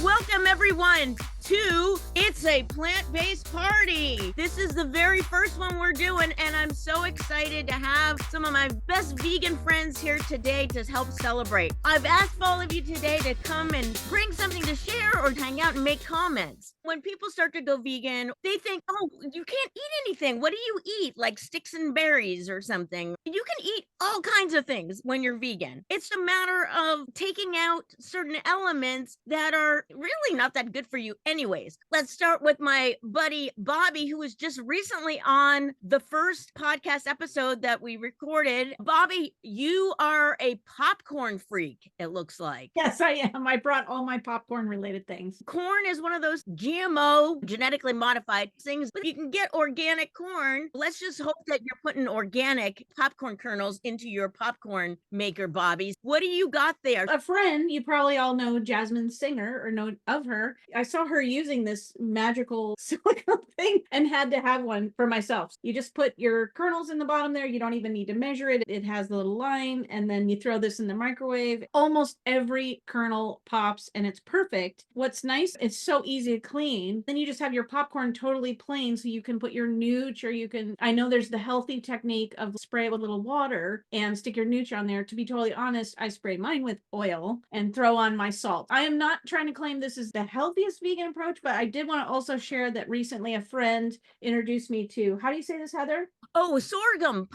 Welcome everyone to It's a Plant-Based Party. This is the very first one we're doing, and I'm so excited to have some of my best vegan friends here today to help celebrate. I've asked all of you today to come and bring something to share or hang out and make comments. When people start to go vegan, they think, oh, you can't eat anything. What do you eat? Like sticks and berries or something. You can eat all kinds of things when you're vegan. It's a matter of taking out certain elements that are really not that good for you anyways. Let's start with my buddy Bobby, who was just recently on the first podcast episode that we recorded. Bobby, you are a popcorn freak, it looks like. Yes, I am. I brought all my popcorn related things. Corn is one of those GMO, genetically modified things, but you can get organic corn. Let's just hope that you're putting organic popcorn kernels into your popcorn maker, Bobby. What do you got there? A friend, you probably all know Jasmine Singer or know of her. I saw her using this magical silicone thing and had to have one for myself. You just put your kernels in the bottom there. You don't even need to measure it. It has the little line, and then you throw this in the microwave. Almost every kernel pops and it's perfect. What's nice, it's so easy to clean. Then you just have your popcorn totally plain, so you can put your nooch, or you can, I know there's the healthy technique of spray it with a little water and stick your nooch on there. To be totally honest, I spray mine with oil and throw on my salt. I am not trying to claim this is the healthiest vegan approach, but I did want to also share that recently a friend introduced me to, how do you say this, Heather? Oh, sorghum,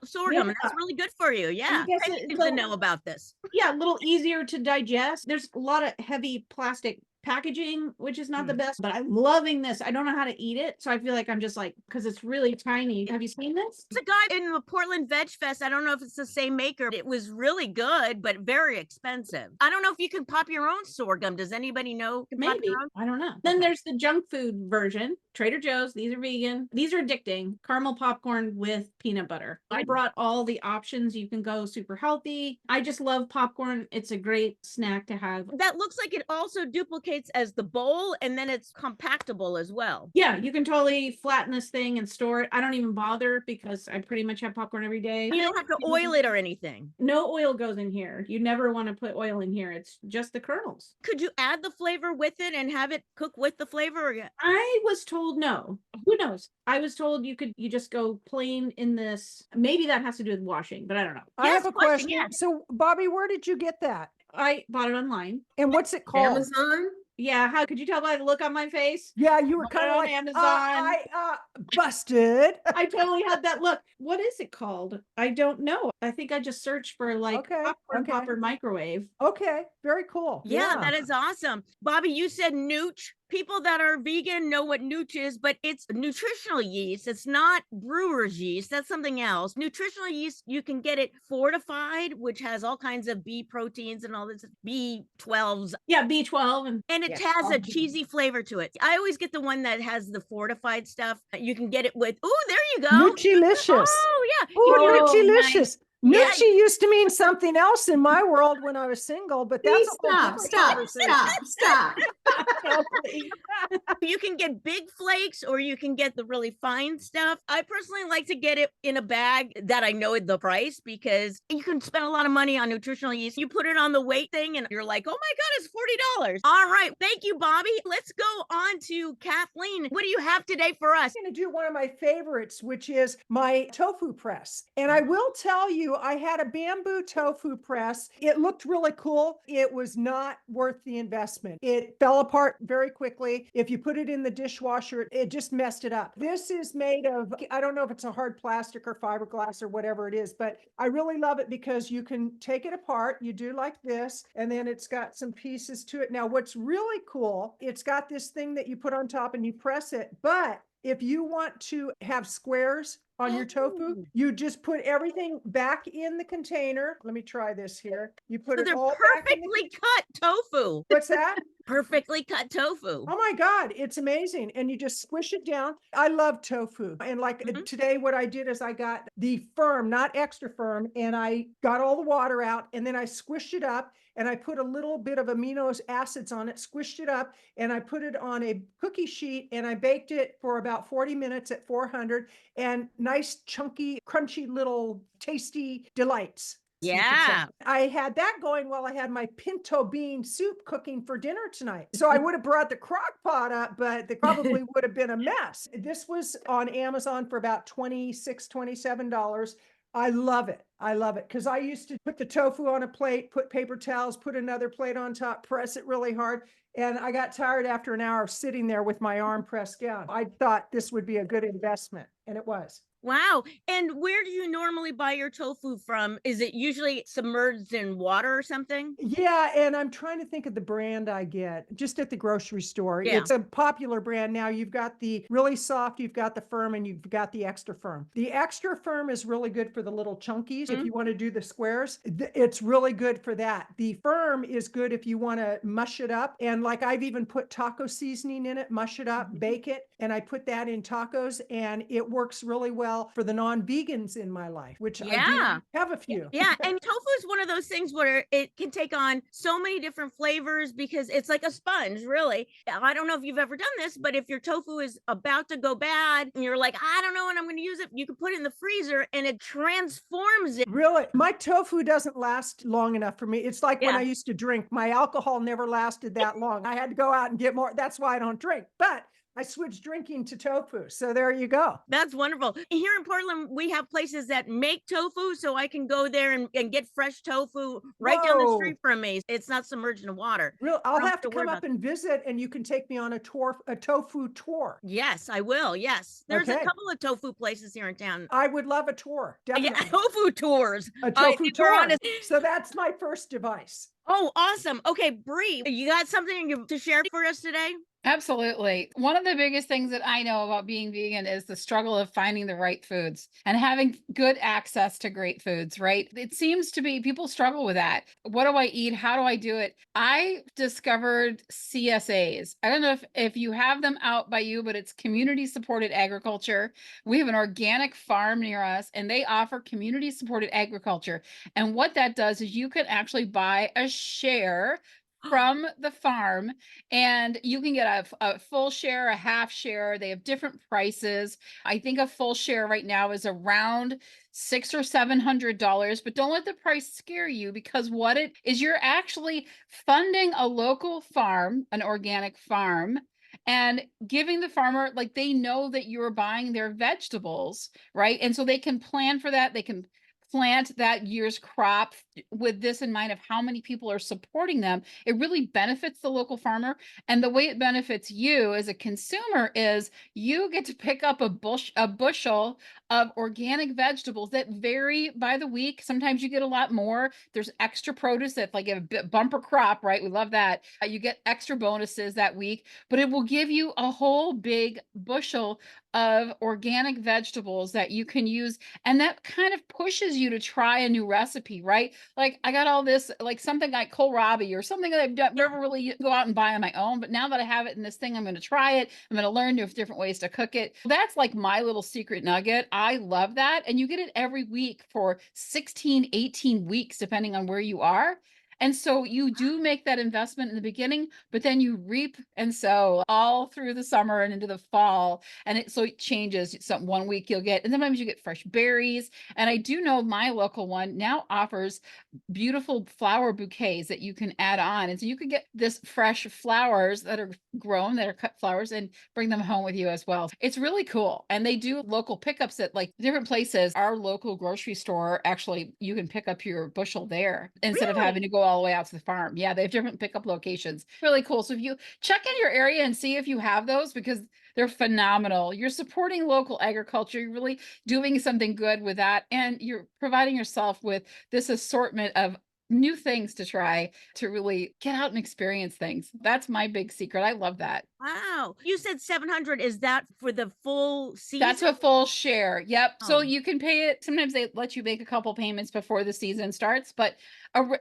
sorghum. Yeah. That's really good for you. Yeah, I need to know about this. Yeah, a little easier to digest. There's a lot of heavy plastic packaging, which is not the best, but I'm loving this. I don't know how to eat it, so I feel like I'm just like, because it's really tiny. Have you seen this? It's a guy in the Portland Veg Fest. I don't know if it's the same maker. It was really good, but very expensive. I don't know if you can pop your own sorghum. Does anybody know? Maybe. I don't know. Then there's the junk food version. Trader Joe's. These are vegan. These are addicting. Caramel popcorn with peanut butter. I brought all the options. You can go super healthy. I just love popcorn. It's a great snack to have. That looks like it also duplicates as the bowl, and then it's compactable as well. Yeah, you can totally flatten this thing and store it. I don't even bother because I pretty much have popcorn every day. You don't have to oil it or anything. No oil goes in here. You never want to put oil in here. It's just the kernels. Could you add the flavor with it and have it cook with the flavor? I was told no. Who knows? I was told you just go plain in this. Maybe that has to do with washing, but I don't know. I have a question. Yeah. So, Bobby, where did you get that? I bought it online. And what's it called? Amazon? Yeah, how could you tell by the look on my face? Yeah, you were kind of on like Amazon. Busted. I totally had that look. What is it called? I don't know. I think I just searched for like popcorn popper microwave. Okay, very cool. Yeah, that is awesome. Bobby, you said nooch. People that are vegan know what nooch is, but it's nutritional yeast. It's not brewer's yeast. That's something else. Nutritional yeast, you can get it fortified, which has all kinds of B proteins and all this B12s. Yeah, B12. And it has a cheesy flavor to it. I always get the one that has the fortified stuff. You can get it with, oh, there you go. Nutritious. Oh, yeah. Oh, Nutritious. Nice. Nuchi used to mean something else in my world when I was single, but that's Stop. You can get big flakes or you can get the really fine stuff. I personally like to get it in a bag that I know the price, because you can spend a lot of money on nutritional yeast. You put it on the weight thing and you're like, oh my God, it's $40. All right. Thank you, Bobby. Let's go on to Kathleen. What do you have today for us? I'm going to do one of my favorites, which is my tofu press. And I will tell you, I had a bamboo tofu press. It looked really cool. It was not worth the investment. It fell apart very quickly. If you put it in the dishwasher, it just messed it up. This is made of, I don't know if it's a hard plastic or fiberglass or whatever it is, but I really love it because you can take it apart. You do like this, and then it's got some pieces to it. Now, what's really cool, it's got this thing that you put on top and you press it, but if you want to have squares on your tofu, you just put everything back in the container. Let me try this here. You put it all perfectly cut tofu. What's that? Perfectly cut tofu. Oh my God, it's amazing. And you just squish it down. I love tofu. And like today, what I did is I got the firm, not extra firm, and I got all the water out, and then I squished it up, and I put a little bit of amino acids on it, squished it up, and I put it on a cookie sheet, and I baked it for about 40 minutes at 400, and nice, chunky, crunchy little tasty delights. you could say. Yeah. I had that going while I had my pinto bean soup cooking for dinner tonight. So I would have brought the crock pot up, but it probably would have been a mess. This was on Amazon for about $26, $27. I love it. I love it because I used to put the tofu on a plate, put paper towels, put another plate on top, press it really hard. And I got tired after an hour of sitting there with my arm pressed down. I thought this would be a good investment, and it was. Wow. And where do you normally buy your tofu from? Is it usually submerged in water or something? Yeah, and I'm trying to think of the brand I get just at the grocery store. Yeah. It's a popular brand now. You've got the really soft, you've got the firm, and you've got the extra firm. The extra firm is really good for the little chunkies. If you want to do the squares, it's really good for that. The firm is good if you want to mush it up. And like I've even put taco seasoning in it, mush it up, bake it, and I put that in tacos, and it works really well for the non-vegans in my life, which I do have a few. Yeah. And tofu is one of those things where it can take on so many different flavors because it's like a sponge, really. I don't know if you've ever done this, but if your tofu is about to go bad and you're like, I don't know when I'm going to use it, you can put it in the freezer and it transforms it. Really, my tofu doesn't last long enough for me. It's like when Yeah. I used to drink, my alcohol never lasted that long. I had to go out and get more. That's why I don't drink. But I switched drinking to tofu. So there you go. That's wonderful. Here in Portland, we have places that make tofu, so I can go there and get fresh tofu right down the street from me. It's not submerged in water. Real, I'll don't have to worry come up and visit, and you can take me on a tour, a tofu tour. Yes, I will. Yes. There's a Okay. couple of tofu places here in town. I would love a tour. Definitely. Yeah, tofu tours. A All right, tofu we're tour. on to- So that's my first device. Oh, awesome. Okay, Bri, you got something to share for us today? Absolutely. One of the biggest things that I know about being vegan is the struggle of finding the right foods and having good access to great foods, right? It seems to be people struggle with that. What do I eat? How do I do it? I discovered CSAs. I don't know if you have them out by you, but it's community supported agriculture. We have an organic farm near us and they offer community supported agriculture. And what that does is you can actually buy a share from the farm and you can get a full share, a half share. They have different prices. I think a full share right now is around $600 or $700, but don't let the price scare you because what it is, you're actually funding a local farm, an organic farm, and giving the farmer, like they know that you're buying their vegetables, right? And so they can plan for that. They can plant that year's crop with this in mind of how many people are supporting them. It really benefits the local farmer. And the way it benefits you as a consumer is you get to pick up a bushel of organic vegetables that vary by the week. Sometimes you get a lot more. There's extra produce that's like a bumper crop, right? We love that. You get extra bonuses that week, but it will give you a whole big bushel of organic vegetables that you can use. And that kind of pushes you to try a new recipe, right? Like I got all this, like something like kohlrabi or something that I've never really go out and buy on my own. But now that I have it in this thing, I'm going to try it. I'm going to learn different ways to cook it. That's like my little secret nugget. I love that. And you get it every week for 16, 18 weeks, depending on where you are. And so you do make that investment in the beginning, but then you reap and sow all through the summer and into the fall. And so it changes. So one week you'll get, and sometimes you get fresh berries. And I do know my local one now offers beautiful flower bouquets that you can add on. And so you could get this fresh flowers that are grown, that are cut flowers, and bring them home with you as well. It's really cool. And they do local pickups at like different places. Our local grocery store, actually, you can pick up your bushel there instead of having to go all the way out to the farm. Yeah, they have different pickup locations. Really cool. So if you check in your area and see if you have those, because they're phenomenal. You're supporting local agriculture. You're really doing something good with that. And you're providing yourself with this assortment of new things to try to really get out and experience things. That's my big secret. I love that. Wow. You said 700. Is that for the full season? That's a full share. Yep. Oh. So you can pay it. Sometimes they let you make a couple payments before the season starts, but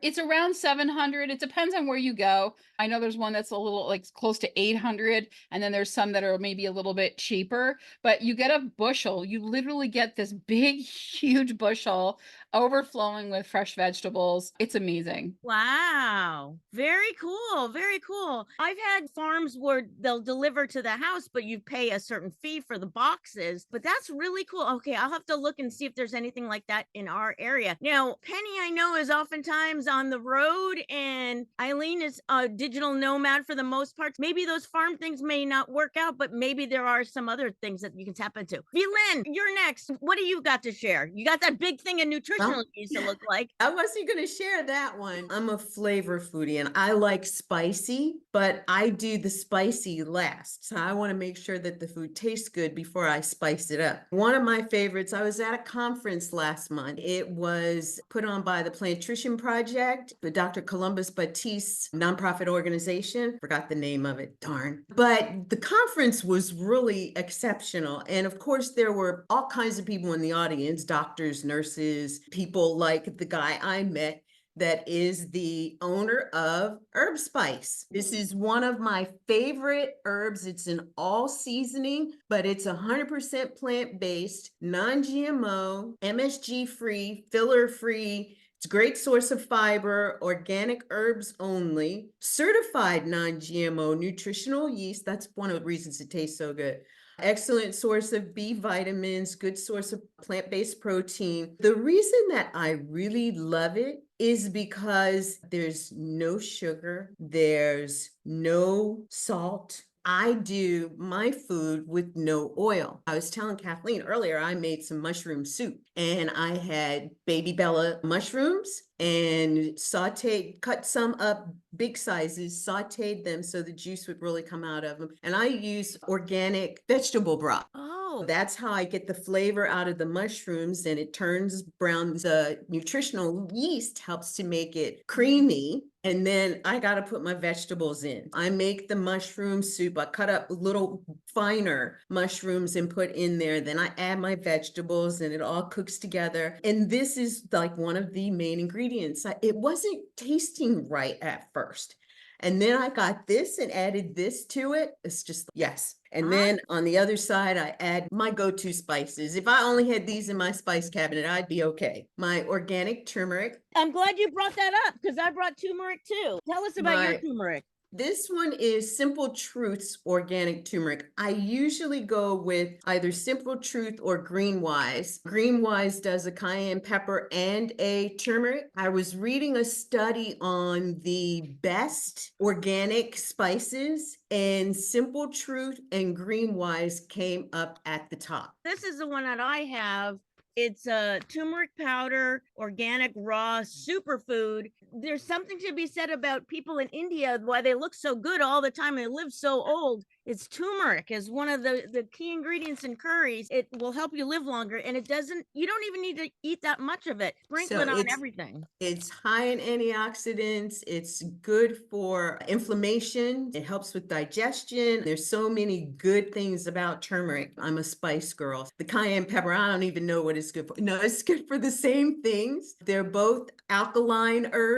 it's around 700. It depends on where you go. I know there's one that's a little like close to 800. And then there's some that are maybe a little bit cheaper, but you get a bushel. You literally get this big, huge bushel overflowing with fresh vegetables. It's amazing. Wow. Very cool. Very cool. I've had farms where they'll deliver to the house, but you pay a certain fee for the boxes. But that's really cool. Okay, I'll have to look and see if there's anything like that in our area. Now, Penny, I know, is oftentimes on the road, and Ilene is a digital nomad for the most part. Maybe those farm things may not work out, but maybe there are some other things that you can tap into. Vylnn, you're next. What do you got to share? You got that big thing of nutritional needs to look like. I wasn't going to share that one. I'm a flavor foodie and I like spicy, but I do the spicy last. So I want to make sure that the food tastes good before I spice it up. One of my favorites, I was at a conference last month. It was put on by the Plantrition Project, the Dr. Columbus Batiste nonprofit organization. Forgot the name of it, darn. But the conference was really exceptional. And of course, there were all kinds of people in the audience, doctors, nurses, people like the guy I met that is the owner of Herb Spice. This is one of my favorite herbs. It's an all seasoning, but it's 100% plant-based, non-GMO, MSG free, filler free. It's a great source of fiber, organic herbs only, certified non-GMO nutritional yeast. That's one of the reasons it tastes so good. Excellent source of B vitamins, good source of plant-based protein. The reason that I really love it is because there's no sugar, there's no salt. I do my food with no oil. I was telling Kathleen earlier, I made some mushroom soup and I had baby Bella mushrooms and sauteed, cut some up big sizes, sauteed them so the juice would really come out of them. And I use organic vegetable broth. Oh, That's how I get the flavor out of the mushrooms and it turns brown. The nutritional yeast helps to make it creamy. And then I got to put my vegetables in. I make the mushroom soup. I cut up little finer mushrooms and put in there. Then I add my vegetables and it all cooks together. And this is like one of the main ingredients. It wasn't tasting right at first. And then I got this and added this to it. It's just, yes. And then on the other side, I add my go-to spices. If I only had these in my spice cabinet, I'd be okay. My organic turmeric. I'm glad you brought that up because I brought turmeric too. Tell us about your turmeric. This one is Simple Truth's organic turmeric. I usually go with either Simple Truth or Greenwise. Greenwise does a cayenne pepper and a turmeric. I was reading a study on the best organic spices, and Simple Truth and Greenwise came up at the top. This is the one that I have. It's a turmeric powder, organic, raw, superfood. There's something to be said about people in India, why they look so good all the time. They live so old. It's turmeric is one of the key ingredients in curries. It will help you live longer. And it doesn't, you don't even need to eat that much of it. Sprinkle it on everything. It's high in antioxidants. It's good for inflammation. It helps with digestion. There's so many good things about turmeric. I'm a spice girl. The cayenne pepper, I don't even know what it's good for. No, it's good for the same things. They're both alkaline herbs.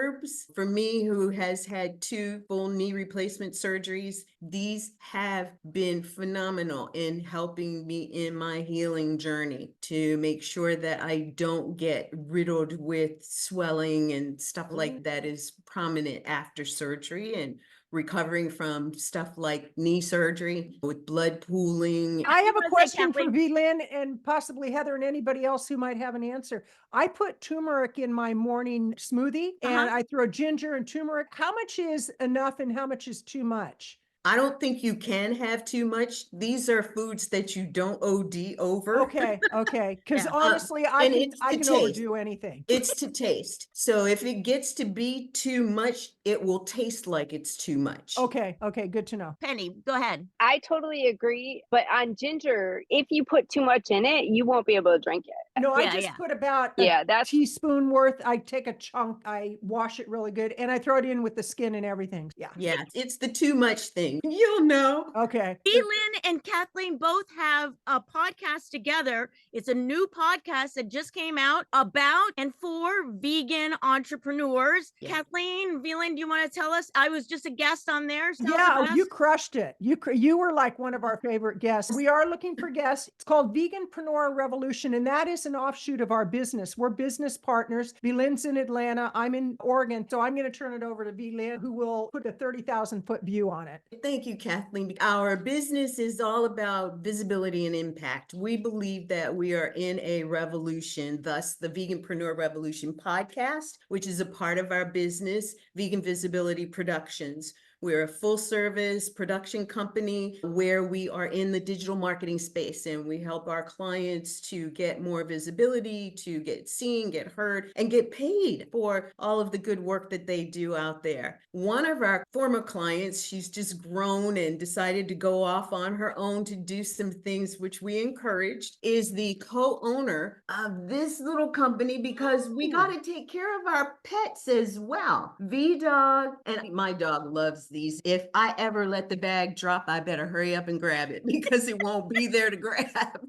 For me, who has had 2 full knee replacement surgeries, these have been phenomenal in helping me in my healing journey to make sure that I don't get riddled with swelling and stuff like that is prominent after surgery, and recovering from stuff like knee surgery with blood pooling. I have a question for Vylnn and possibly Heather and anybody else who might have an answer. I put turmeric in my morning smoothie and I throw ginger and turmeric. How much is enough and how much is too much? I don't think you can have too much. These are foods that you don't OD over. Okay. Because honestly, I can overdo anything. It's to taste. So if it gets to be too much, it will taste like it's too much. Okay. Good to know. Penny, go ahead. I totally agree. But on ginger, if you put too much in it, you won't be able to drink it. No, I just put about a teaspoon worth. I take a chunk, I wash it really good, and I throw it in with the skin and everything. Yeah, it's the too much thing. You'll know. Okay. Vylnn and Kathleen both have a podcast together. It's a new podcast that just came out about and for vegan entrepreneurs. Kathleen, Vylnn, you want to tell us? I was just a guest on there. Yeah, you crushed it. You were like one of our favorite guests. We are looking for guests. It's called Veganpreneur Revolution, and that is an offshoot of our business. We're business partners. Vynn's in Atlanta. I'm in Oregon. So I'm going to turn it over to Vylnn, who will put a 30,000-foot view on it. Thank you, Kathleen. Our business is all about visibility and impact. We believe that we are in a revolution, thus the Veganpreneur Revolution podcast, which is a part of our business, Vegan Visibility Productions. We're a full service production company where we are in the digital marketing space, and we help our clients to get more visibility, to get seen, get heard, and get paid for all of the good work that they do out there. One of our former clients, she's just grown and decided to go off on her own to do some things which we encouraged, is the co-owner of this little company, because we got to take care of our pets as well. V-Dog, and my dog loves these. If I ever let the bag drop, I better hurry up and grab it because it won't be there to grab.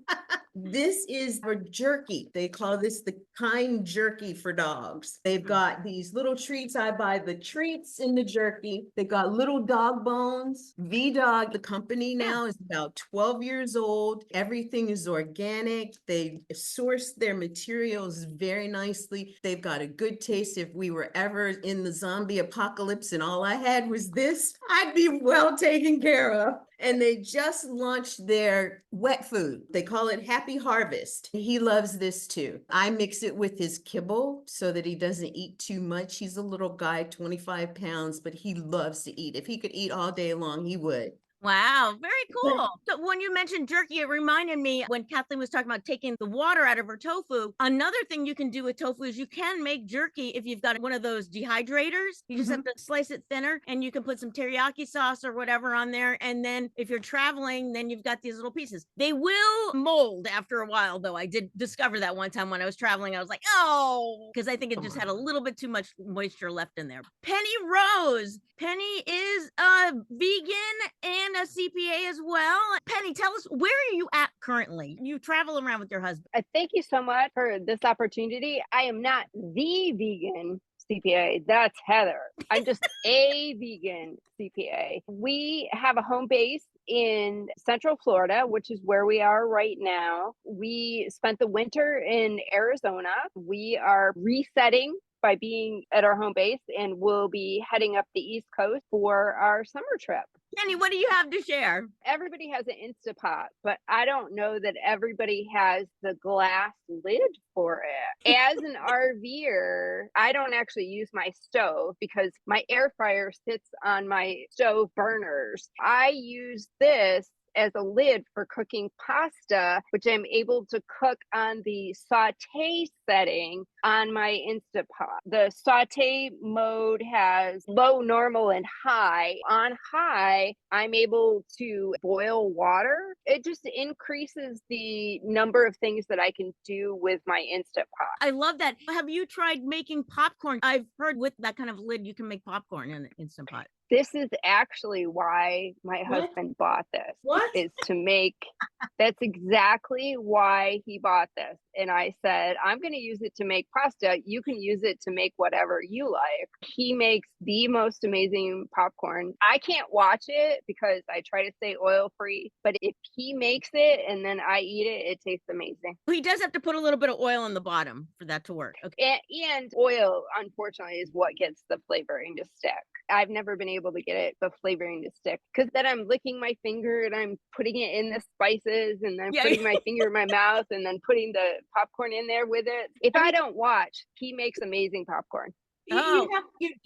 This is for jerky. They call this the kind jerky for dogs. They've got these little treats. I buy the treats in the jerky. They've got little dog bones. V-Dog, the company now, is about 12 years old. Everything is organic. They source their materials very nicely. They've got a good taste. If we were ever in the zombie apocalypse and all I had was this, I'd be well taken care of. And they just launched their wet food. They call it Happy Harvest. He loves this too. I mix it with his kibble so that he doesn't eat too much. He's a little guy, 25 pounds, but he loves to eat. If he could eat all day long, he would. Wow, very cool. So when you mentioned jerky, it reminded me when Kathleen was talking about taking the water out of her tofu. Another thing you can do with tofu is you can make jerky if you've got one of those dehydrators. You just have to slice it thinner, and you can put some teriyaki sauce or whatever on there. And then if you're traveling, then you've got these little pieces. They will mold after a while, though. I did discover that one time when I was traveling. I was like, oh, because I think it just had a little bit too much moisture left in there. Penny Rose. Penny is a vegan and a CPA as well. Penny, tell us, where are you at currently? You travel around with your husband. Thank you so much for this opportunity. I am not the vegan CPA. That's Heather. I'm just a vegan CPA. We have a home base in Central Florida, which is where we are right now. We spent the winter in Arizona. We are resetting by being at our home base, and we'll be heading up the East Coast for our summer trip. Penny, what do you have to share? Everybody has an Instapot, but I don't know that everybody has the glass lid for it. As an RVer, I don't actually use my stove because my air fryer sits on my stove burners. I use this as a lid for cooking pasta, which I'm able to cook on the saute setting on my Instapot. The saute mode has low, normal, and high. On high, I'm able to boil water. It just increases the number of things that I can do with my Instapot. I love that. Have you tried making popcorn? I've heard with that kind of lid, you can make popcorn in an Instant Pot. This is actually why my husband bought this. What? Is to make, that's exactly why he bought this. And I said, I'm going to use it to make pasta. You can use it to make whatever you like. He makes the most amazing popcorn. I can't watch it because I try to stay oil free, but if he makes it and then I eat it, it tastes amazing. He does have to put a little bit of oil in the bottom for that to work. Okay. And oil, unfortunately, is what gets the flavoring to stick. I've never been able to get the flavoring to stick because then I'm licking my finger and I'm putting it in the spices and then putting my finger in my mouth and then putting the popcorn in there with it. If I don't watch, he makes amazing popcorn. You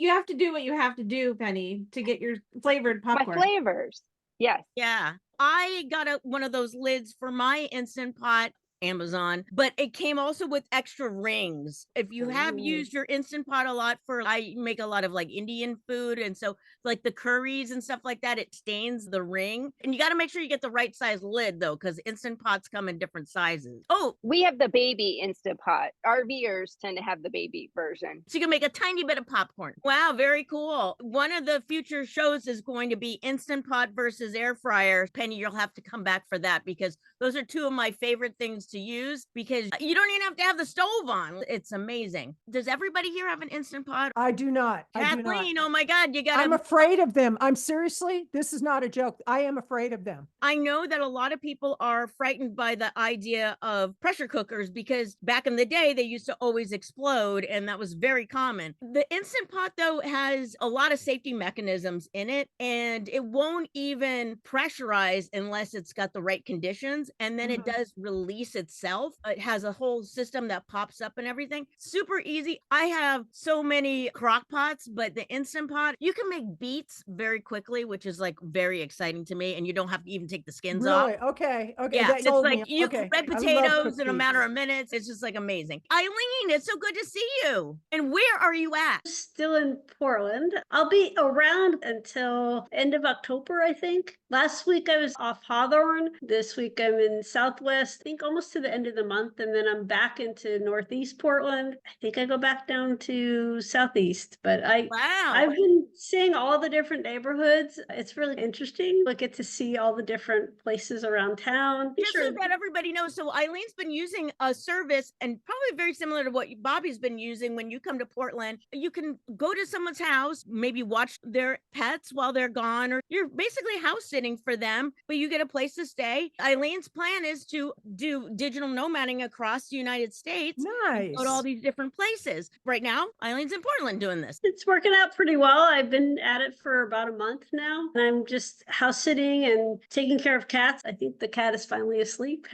have to do what you have to do, Penny, to get your flavored popcorn. My flavors. Yes. Yeah. I got one of those lids for my Instant Pot, Amazon, but it came also with extra rings. If you have used your Instant Pot a lot I make a lot of like Indian food. And so like the curries and stuff like that, it stains the ring. And you got to make sure you get the right size lid though, because Instant Pots come in different sizes. Oh, we have the baby Instant Pot. RVers tend to have the baby version. So you can make a tiny bit of popcorn. Wow, very cool. One of the future shows is going to be Instant Pot versus air fryer. Penny, you'll have to come back for that because those are two of my favorite things to use because you don't even have to have the stove on. It's amazing. Does everybody here have an Instant Pot? I do not. I do not. Kathleen, oh my God, you got I'm afraid of them. I'm seriously, this is not a joke. I am afraid of them. I know that a lot of people are frightened by the idea of pressure cookers because back in the day, they used to always explode and that was very common. The Instant Pot though has a lot of safety mechanisms in it and it won't even pressurize unless it's got the right conditions. And then it does release itself. It has a whole system that pops up and everything. Super easy. I have so many crock pots, but the Instant Pot, you can make beets very quickly, which is like very exciting to me. And you don't have to even take the skins off. Really? Okay. Okay. Yeah, That it's sold like me. you Okay. red I love potatoes cooked in a beets. matter of minutes. It's just like amazing. Eileen, it's so good to see you. And where are you at? Still in Portland. I'll be around until end of October, I think. Last week I was off Hawthorne. This week I'm in Southwest, I think almost to the end of the month. And then I'm back into Northeast Portland. I think I go back down to Southeast, but Wow. I've been seeing all the different neighborhoods. It's really interesting. I get to see all the different places around town. Just so that everybody knows, so Eileen's been using a service and probably very similar to what Bobby's been using when you come to Portland. You can go to someone's house, maybe watch their pets while they're gone, or you're basically house sitting for them, but you get a place to stay. Eileen's plan is to do digital nomading across the United States. Nice. Go to all these different places. Right now, Eileen's in Portland doing this. It's working out pretty well. I've been at it for about a month now. And I'm just house sitting and taking care of cats. I think the cat is finally asleep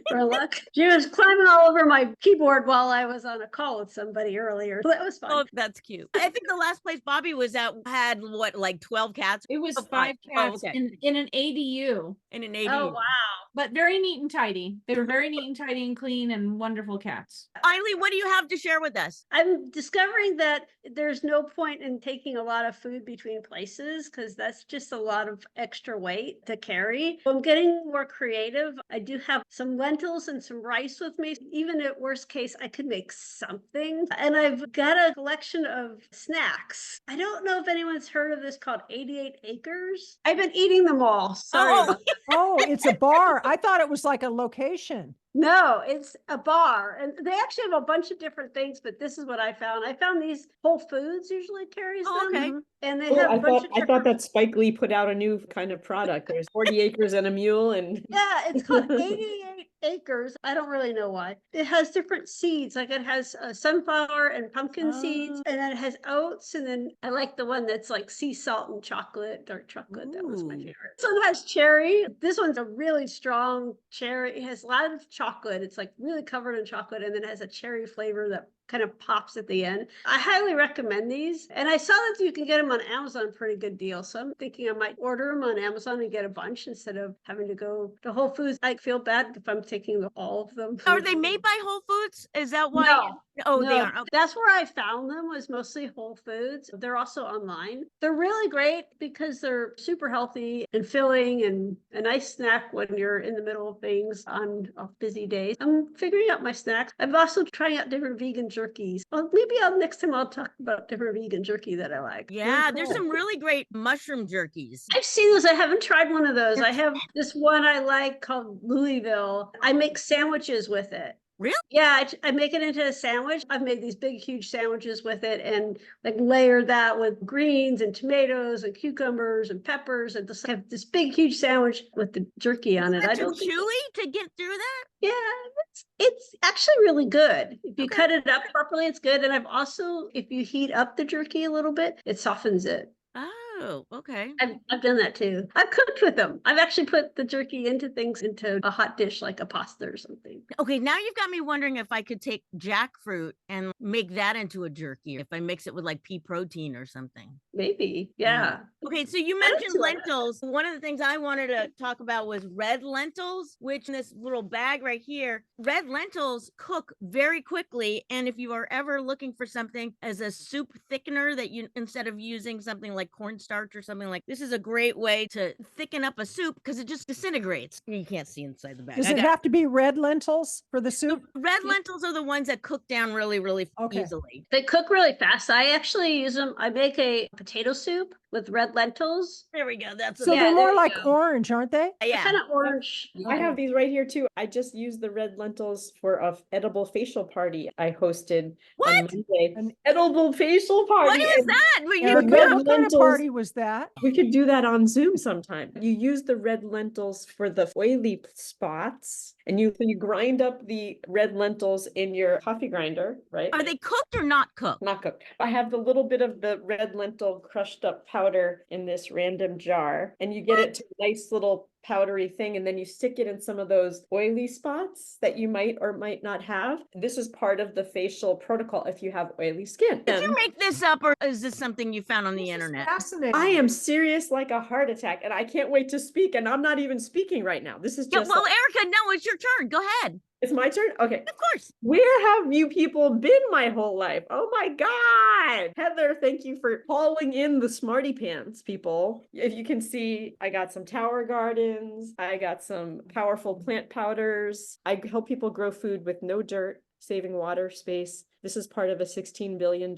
for luck. She was climbing all over my keyboard while I was on a call with somebody earlier. So that was fun. Oh, that's cute. I think the last place Bobby was at had what, like 12 cats? It was Oh, 5 cats okay. in an ADU, In an AD. Oh, wow. but very neat and tidy. They were very neat and tidy and clean and wonderful cats. Eileen, what do you have to share with us? I'm discovering that there's no point in taking a lot of food between places because that's just a lot of extra weight to carry. I'm getting more creative. I do have some lentils and some rice with me. Even at worst case, I could make something. And I've got a collection of snacks. I don't know if anyone's heard of this called 88 Acres. I've been eating them all. Sorry. Oh. about that. Oh, it's a bar. I thought it was like a location. No, it's a bar. And they actually have a bunch of different things, but this is what I found. I found these Whole Foods usually carries Oh, them. okay. And they Oh, have a bunch of I different. thought that Spike Lee put out a new kind of product. There's 40 acres and a mule and Yeah, it's called 88 Acres. I don't really know why. It has different seeds. Like it has sunflower and pumpkin seeds, and then it has oats. And then I like the one that's like sea salt and chocolate, dark chocolate. That was my Ooh. favorite. This one has cherry. This one's a really strong cherry. It has a lot of chocolate. It's like really covered in chocolate, and then it has a cherry flavor that kind of pops at the end. I highly recommend these. And I saw that you can get them on Amazon, pretty good deal. So I'm thinking I might order them on Amazon and get a bunch instead of having to go to Whole Foods. I feel bad if I'm taking all of them. Are they made by Whole Foods? Is that why? No. Oh, they No, are. Okay. That's where I found them, was mostly Whole Foods. They're also online. They're really great because they're super healthy and filling and a nice snack when you're in the middle of things on busy days. I'm figuring out my snacks. I'm also trying out different vegan jerkies. Well, maybe next time I'll talk about different vegan jerky that I like. Yeah, there's cool. some really great mushroom jerkies. I've seen those. I haven't tried one of those. I have this one I like called Louisville. I make sandwiches with it. Really? Yeah, I make it into a sandwich. I've made these big, huge sandwiches with it and like layered that with greens and tomatoes and cucumbers and peppers and just have this big, huge sandwich with the jerky on it. Is I that too don't think chewy to get through that? yeah, it's actually really good. If you Okay. cut it up properly, it's good. And I've also, if you heat up the jerky a little bit, it softens it. Oh, okay. I've done that too. I've cooked with them. I've actually put the jerky into things, into a hot dish like a pasta or something. Okay, now you've got me wondering if I could take jackfruit and make that into a jerky, if I mix it with like pea protein or something. Maybe. Yeah. Okay, so you I don't mentioned see why not. lentils. One of the things I wanted to talk about was red lentils, which in this little bag right here, red lentils cook very quickly. And if you are ever looking for something as a soup thickener that you, instead of using something like cornstarch or something like, this is a great way to thicken up a soup because it just disintegrates. You can't see inside the bag. Does I it got- have to be red lentils for the soup? Red lentils are the ones that cook down really, really Okay. easily. They cook really fast. I actually use them. I make a potato soup with red lentils. There we go. That's So what Yeah, they're there more you like go. orange, aren't they? yeah. Kind of orange. I have these right here too. I just used the red lentils for a edible facial party I hosted What? on Monday. An- edible facial party. What is and that? Well, And you the what red kind of lentils- party was that? We could do that on Zoom sometime. You use the red lentils for the oily spots, and you grind up the red lentils in your coffee grinder, right? Are they cooked or not cooked? Not cooked. I have the little bit of the red lentil crushed up powder in this random jar, and you get it to a nice little powdery thing, and then you stick it in some of those oily spots that you might or might not have. This is part of the facial protocol if you have oily skin. Did you make this up, or is this something you found on the This is internet? fascinating. I am serious like a heart attack, and I can't wait to speak, and I'm not even speaking right now. This is Yeah, just well, Erika, no, it's your turn. Go ahead. it's my turn. Okay. Of course. Where have you people been my whole life? Oh my God. Heather, thank you for hauling in the smarty pants, people. If you can see, I got some tower gardens. I got some powerful plant powders. I help people grow food with no dirt, saving water, space. This is part of a $16 billion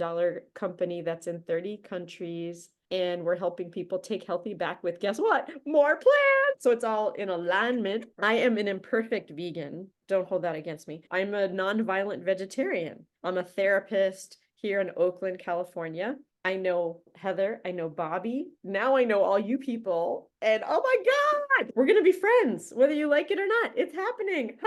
company that's in 30 countries. And we're helping people take healthy back with, guess what? More plants. So it's all in alignment. I am an imperfect vegan. Don't hold that against me. I'm a non-violent vegetarian. I'm a therapist here in Oakland, California. I know Heather, I know Bobby. Now I know all you people. And oh my God, we're going to be friends, whether you like it or not. It's happening.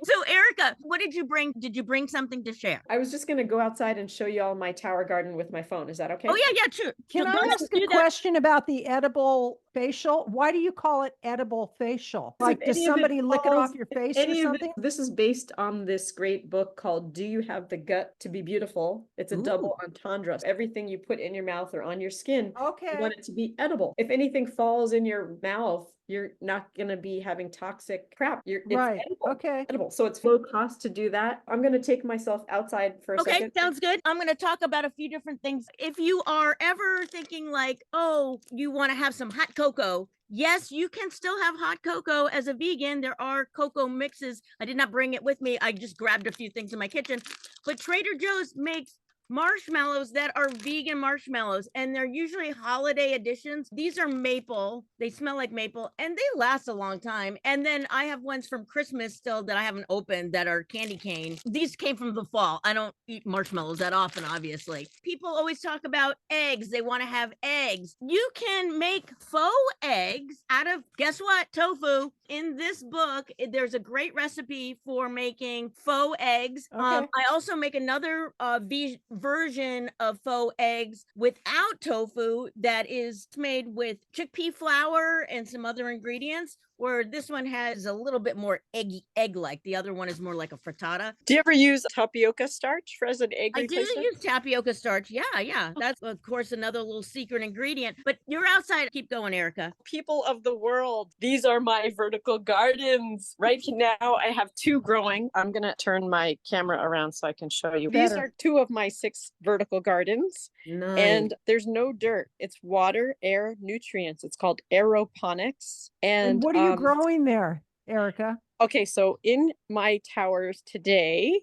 So, Erika, what did you bring? Did you bring something to share? I was just going to go outside and show you all my tower garden with my phone. Is that okay? Oh, yeah, sure. Can So I go ahead ask and a do that. question about the edible facial? Why do you call it edible facial? If Like, does any of it somebody lick it falls- off your face or any of it- something? This is based on this great book called Do You Have the Gut to Be Beautiful? It's a double entendre. Everything you put in your mouth or on your skin, you Okay. want it to be edible. If anything falls in your mouth, you're not going to be having toxic crap. It's Right. edible. Okay. Edible. So it's low cost to do that. I'm going to take myself outside for a Okay, second. sounds good. I'm going to talk about a few different things. If you are ever thinking like, oh, you want to have some hot cocoa, yes, you can still have hot cocoa as a vegan. There are cocoa mixes. I did not bring it with me. I just grabbed a few things in my kitchen. But Trader Joe's makes marshmallows that are vegan marshmallows, and they're usually holiday editions. These are maple. They smell like maple, and they last a long time. And then I have ones from Christmas still that I haven't opened that are candy cane. These came from the fall. I don't eat marshmallows that often, obviously. People always talk about eggs. They want to have eggs. You can make faux eggs out of, guess what? Tofu. In this book, there's a great recipe for making faux eggs. Okay. I also make another version of faux eggs without tofu that is made with chickpea flour and some other ingredients, where this one has a little bit more egg-like. The other one is more like a frittata. Do you ever use tapioca starch as an egg I do use tapioca starch. Yeah. That's, of course, another little secret ingredient. But you're outside. Keep going, Erika. People of the world, these are my vertical gardens. Right now, I have 2 growing. I'm going to turn my camera around so I can show you. These Better. are 2 of my 6 vertical gardens. Nice. And there's no dirt. It's water, air, nutrients. It's called aeroponics. And what are you growing there, Erika? Okay, so in my towers today,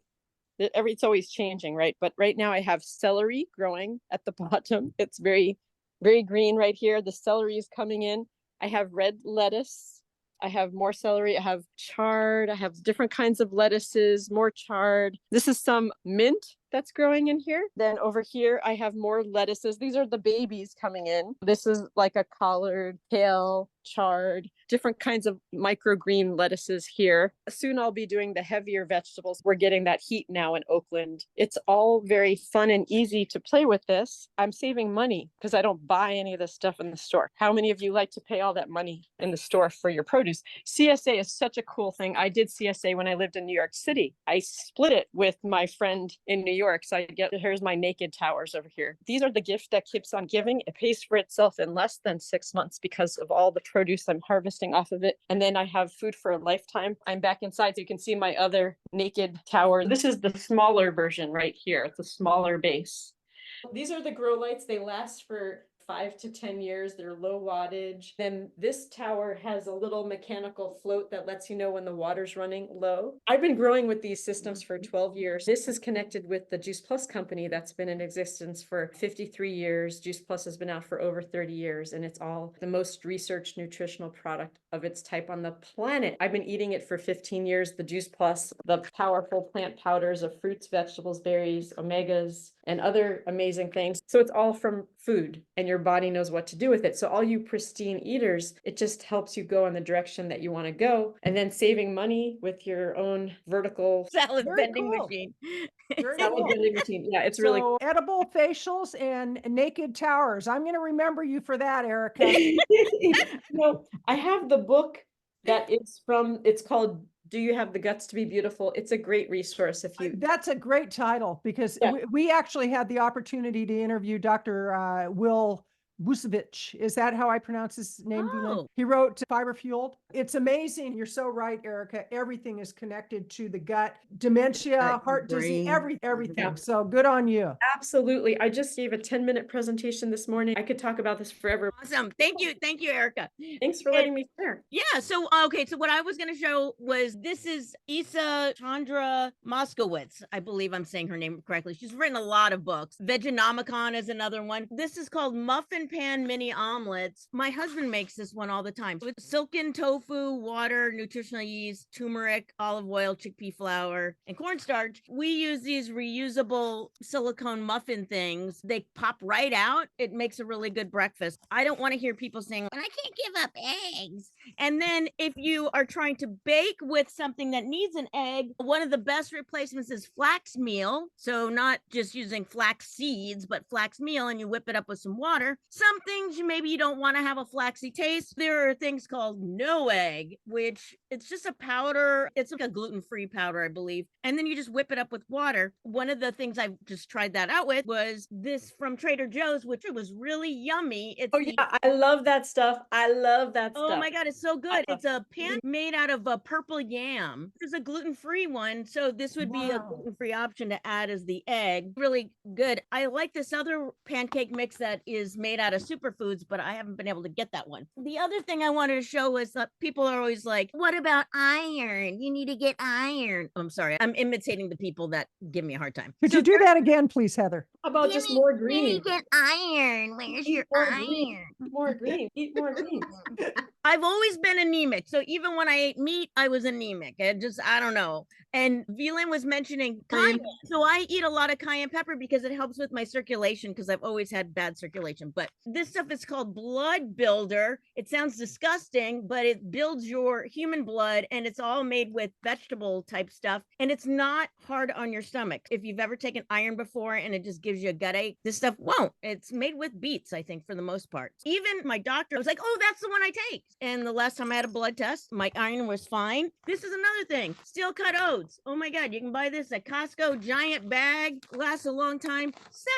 it's always changing, right? But right now I have celery growing at the bottom. It's very, very green right here. The celery is coming in. I have red lettuce. I have more celery. I have chard. I have different kinds of lettuces, more chard. This is some mint that's growing in here. Then over here, I have more lettuces. These are the babies coming in. This is like a collard, kale, chard, different kinds of microgreen lettuces here. Soon I'll be doing the heavier vegetables. We're getting that heat now in Oakland. It's all very fun and easy to play with this. I'm saving money because I don't buy any of this stuff in the store. How many of you like to pay all that money in the store for your produce? CSA is such a cool thing. I did CSA when I lived in New York City. I split it with my friend in New York. So here's my naked towers over here. These are the gift that keeps on giving. It pays for itself in less than 6 months because of all the produce I'm harvesting off of it. And then I have food for a lifetime. I'm back inside so you can see my other naked tower. This is the smaller version right here. It's a smaller base. These are the grow lights. They last for 5 to 10 years. They're low wattage. Then this tower has a little mechanical float that lets you know when the water's running low. I've been growing with these systems for 12 years. This is connected with the Juice Plus company that's been in existence for 53 years. Juice Plus has been out for over 30 years, and it's all the most researched nutritional product of its type on the planet. I've been eating it for 15 years. The Juice Plus, the powerful plant powders of fruits, vegetables, berries, omegas, and other amazing things. So it's all from food, and your body knows what to do with it. So all you pristine eaters, it just helps you go in the direction that you want to go, and then saving money with your own vertical Salad Very vending cool. machine. Very salad cool. vending machine. Yeah, it's really So edible facials and naked towers. I'm going to remember you for that, Erika. No, I have the book that is from, it's called Do You Have the Guts to Be Beautiful? It's a great resource if you. That's a great title because Yeah. we actually had the opportunity to interview Dr. Will Vucevic. Is that how I pronounce his name? Vylnn? Oh. He wrote Fiber Fueled. It's amazing. You're so right, Erika. Everything is connected to the gut, dementia, Gut, heart disease, brain. everything. Yeah. So good on you. Absolutely. I just gave a 10-minute presentation this morning. I could talk about this forever. Awesome. Thank you, Erika. Thanks for letting me share. Yeah. So, okay. So what I was going to show was, this is Isa Chandra Moskowitz. I believe I'm saying her name correctly. She's written a lot of books. Vegenomicon is another one. This is called Muffin Pan Mini Omelets. My husband makes this one all the time with silken tofu, water, nutritional yeast, turmeric, olive oil, chickpea flour, and cornstarch. We use these reusable silicone muffin things. They pop right out. It makes a really good breakfast. I don't want to hear people saying, I can't give up eggs. And then if you are trying to bake with something that needs an egg, one of the best replacements is flax meal. So not just using flax seeds, but flax meal, and you whip it up with some water. Some things maybe you don't want to have a flaxy taste. There are things called no egg, which it's just a powder. It's like a gluten-free powder, I believe. And then you just whip it up with water. One of the things I just tried that out with was this from Trader Joe's, which was really yummy. It's I love that stuff. I love that Oh stuff. my God, it's so good. love It's a pan made out of a purple yam. There's a gluten-free one, so this would be a Wow. gluten-free option to add as the egg. Really good. I like this other pancake mix that is made out of superfoods, but I haven't been able to get that one. The other thing I wanted to show was that people are always like, what about iron? You need to get iron. I'm sorry, I'm imitating the people that give me a hard time. Could So you do that again, please, Heather? How about just more green? get iron. Where's Eat more green. Eat more green. Eat more green. I've always been anemic. So even when I ate meat, I was anemic. I don't know. And Vylnn was mentioning cayenne. So I eat a lot of cayenne pepper because it helps with my circulation, because I've always had bad circulation. But this stuff is called blood builder. It sounds disgusting, but it builds your human blood, and it's all made with vegetable type stuff. And it's not hard on your stomach. If you've ever taken iron before and it just gives you a gut ache, this stuff won't. It's made with beets, I think, for the most part. Even my doctor was like, oh, that's the one I take. And the last time I had a blood test, my iron was fine. This is another thing. Steel cut oats. Oh my God, you can buy this at Costco, giant bag, lasts a long time, 7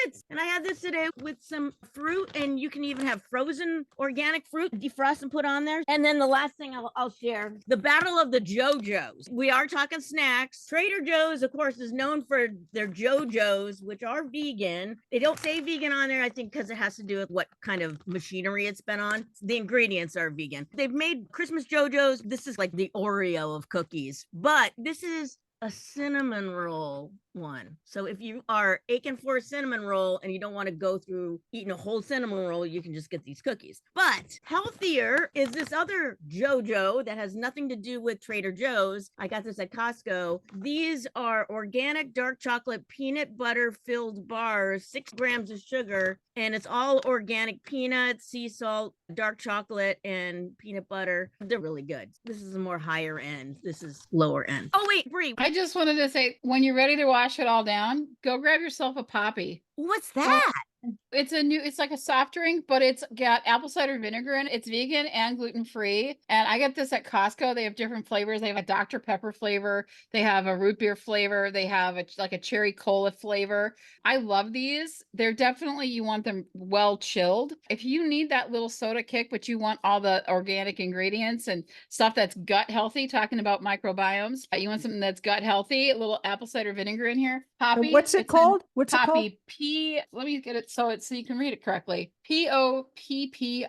minutes. And I had this today with some fruit, and you can even have frozen organic fruit, defrost and put on there. And then the last thing I'll share, the Battle of the JoJo's. We are talking snacks. Trader Joe's, of course, is known for their JoJo's, which are vegan. They don't say vegan on there, I think, because it has to do with what kind of machinery it's been on. The ingredients are vegan. They've made Christmas JoJo's. This is like the Oreo of cookies, but this is a cinnamon roll one. So if you are aching for a cinnamon roll and you don't want to go through eating a whole cinnamon roll, you can just get these cookies. But healthier is this other JoJo that has nothing to do with Trader Joe's. I got this at Costco. These are organic dark chocolate peanut butter filled bars, 6 grams of sugar, and it's all organic peanuts, sea salt, dark chocolate, and peanut butter. They're really good. This is a more higher end. This is lower end. Oh wait, Bri, I just wanted to say, when you're ready to wash it all down, go grab yourself a poppy. what's that? It's like a soft drink, but it's got apple cider vinegar in it. It's vegan and gluten-free. And I get this at Costco. They have different flavors. They have a Dr. Pepper flavor. They have a root beer flavor. They have like a cherry cola flavor. I love these. They're definitely, you want them well chilled. If you need that little soda kick, but you want all the organic ingredients and stuff that's gut healthy, talking about microbiomes, you want something that's gut healthy, a little apple cider vinegar in here. Poppy. What's it called? What's it called? Poppy. Let me get it. So it's so you can read it correctly. Poppi.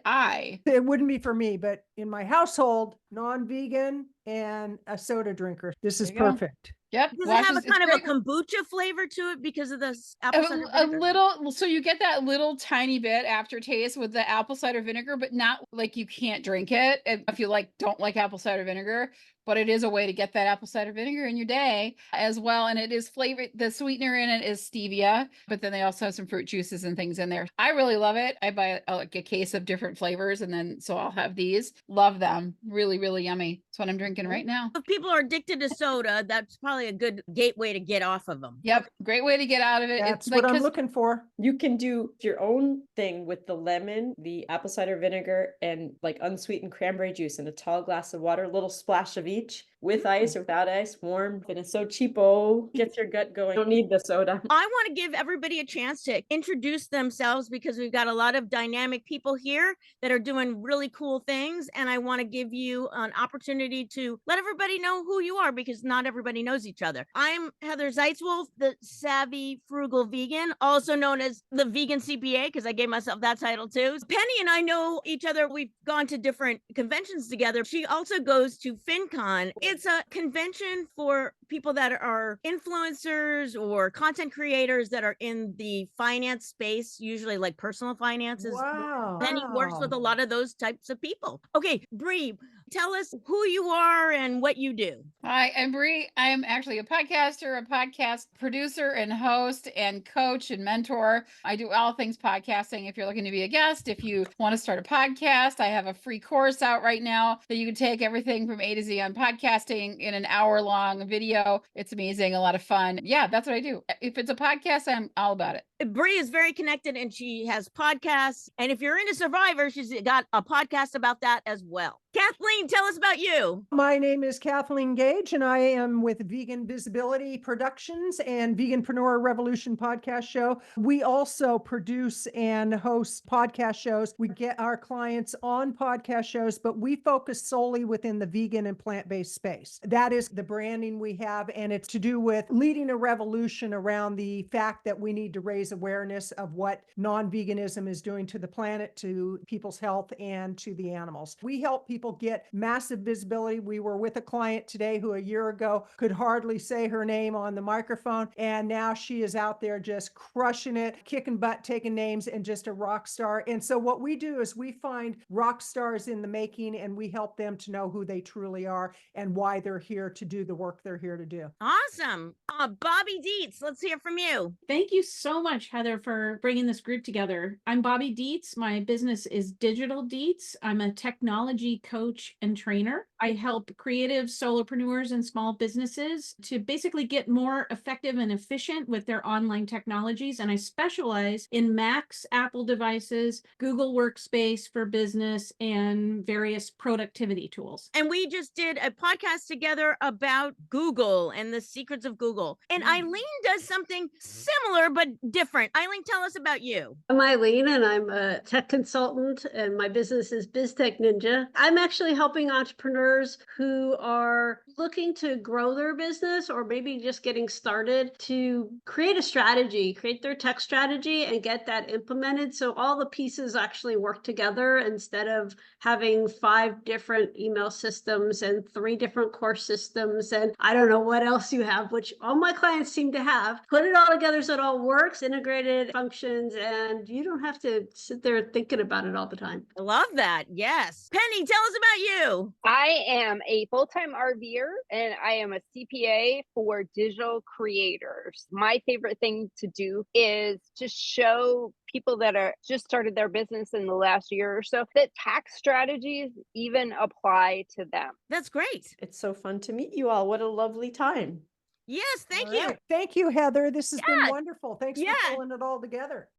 It wouldn't be for me, but in my household, non-vegan and a soda drinker. This is There you go. perfect. Yep. Does it have a It's kind of a great. kombucha flavor to it because of the apple cider A vinegar? little, so you get that little tiny bit aftertaste with the apple cider vinegar, but not like you can't drink it if you don't like apple cider vinegar. But it is a way to get that apple cider vinegar in your day as well. And it is flavored. The sweetener in it is stevia, but then they also have some fruit juices and things in there. I really love it. I buy a case of different flavors, and then so I'll have these. Love them. Really, really yummy. That's what I'm drinking right now. If people are addicted to soda, that's probably a good gateway to get off of them. Yep. Great way to get out of it. That's It's what I'm 'cause looking for. You can do your own thing with the lemon, the apple cider vinegar, and like unsweetened cranberry juice in a tall glass of water, a little splash of each, with ice or without ice, warm. And it's so cheapo, gets your gut going. You don't need the soda. I want to give everybody a chance to introduce themselves because we've got a lot of dynamic people here that are doing really cool things. And I want to give you an opportunity to let everybody know who you are because not everybody knows each other. I'm Heather Zeitzwolfe, the Savvy Frugal Vegan, also known as the Vegan CPA because I gave myself that title too. Penny and I know each other. We've gone to different conventions together. She also goes to FinCon. It's a convention for people that are influencers or content creators that are in the finance space, usually like personal finances. Wow. Penny works with a lot of those types of people. Okay, Bri, tell us who you are and what you do. Hi, I'm Bri. I am actually a podcaster, a podcast producer and host and coach and mentor. I do all things podcasting. If you're looking to be a guest, if you want to start a podcast, I have a free course out right now that you can take everything from A to Z on podcasting in an hour-long video. It's amazing, a lot of fun. Yeah, that's what I do. If it's a podcast, I'm all about it. Bri is very connected and she has podcasts. And if you're into Survivor, she's got a podcast about that as well. Kathleen, tell us about you. My name is Kathleen Gage, and I am with Vegan Visibility Productions and Veganpreneur Revolution podcast show. We also produce and host podcast shows. We get our clients on podcast shows, but we focus solely within the vegan and plant-based space. That is the branding we have, and it's to do with leading a revolution around the fact that we need to raise awareness of what non-veganism is doing to the planet, to people's health, and to the animals. We help people get massive visibility. We were with a client today who a year ago could hardly say her name on the microphone, and now she is out there just crushing it, kicking butt, taking names, and just a rock star. And so what we do is we find rock stars in the making, and we help them to know who they truly are and why they're here to do the work they're here to do. Awesome. Bobby Deetz, let's hear from you. Thank you so much, Heather, for bringing this group together. I'm Bobby Deetz. My business is Digital Deetz. I'm a technology coach and trainer. I help creative solopreneurs and small businesses to basically get more effective and efficient with their online technologies. And I specialize in Macs, Apple devices, Google Workspace for business, and various productivity tools. And we just did a podcast together about Google and the secrets of Google. And Ilene does something similar but different. Ilene, tell us about you. I'm Ilene, and I'm a tech consultant, and my business is BizTech Ninja. I'm actually helping entrepreneurs who are looking to grow their business or maybe just getting started to create a strategy, create their tech strategy and get that implemented so all the pieces actually work together instead of having 5 different email systems and 3 different core systems and I don't know what else you have, which all my clients seem to have. Put it all together so it all works, integrated functions, and you don't have to sit there thinking about it all the time. I love that. Yes. Penny, tell us about you. I am a full-time RVer and I am a CPA for digital creators. My favorite thing to do is to show people that are just started their business in the last year or so that tax strategies even apply to them. That's great. It's so fun to meet you all. What a lovely time. Yes, thank All you. right. Thank you, Heather. This has Yeah. been wonderful. Thanks Yeah. for pulling it all together.